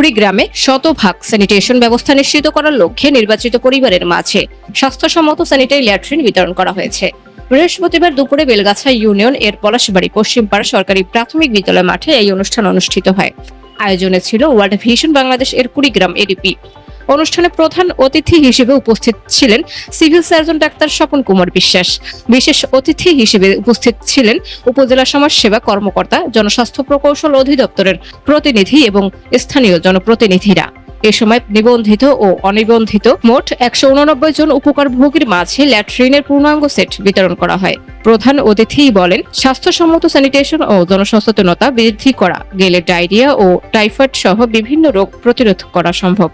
কুড়িগ্রামে শতভাগ স্যানিটেশন ব্যবস্থা নিশ্চিত করার লক্ষ্যে নির্বাচিত পরিবারের মাঝে স্বাস্থ্যসম্মত স্যানিটারি ল্যাট্রিন বিতরণ করা হয়েছে। বৃহস্পতিবার দুপুরে বেলগাছা ইউনিয়ন এর পলাশবাড়ি পশ্চিমপাড়া সরকারি প্রাথমিক বিদ্যালয় মাঠে এই অনুষ্ঠান অনুষ্ঠিত হয়। আয়োজনে ছিল ওয়ার্ল্ড ভিশন বাংলাদেশ এর কুড়িগ্রাম এডিপি। অনুষ্ঠানে প্রধান অতিথি হিসেবে উপস্থিত ছিলেন civil surgeon doctor Swapan Kumar Biswas. বিশেষ অতিথি হিসেবে উপস্থিত ছিলেন উপজেলা সমাজসেবা কর্মকর্তা, জনস্বাস্থ্য প্রকৌশল অধিদপ্তরের প্রতিনিধি এবং স্থানীয় জনপ্রতিনিধিরা। এ সময় নিবন্ধিত ও অনিবন্ধিত মোট 189 জন উপকারভোগীর মাঝে ল্যাট্রিনের পূর্ণাঙ্গ সেট বিতরণ করা হয়। প্রধান অতিথি বলেন, স্বাস্থ্যসম্মত স্যানিটেশন ও জনসচেতনতা বৃদ্ধি করা গেলে ডায়রিয়া ও টাইফয়েড সহ বিভিন্ন রোগ প্রতিরোধ করা সম্ভব।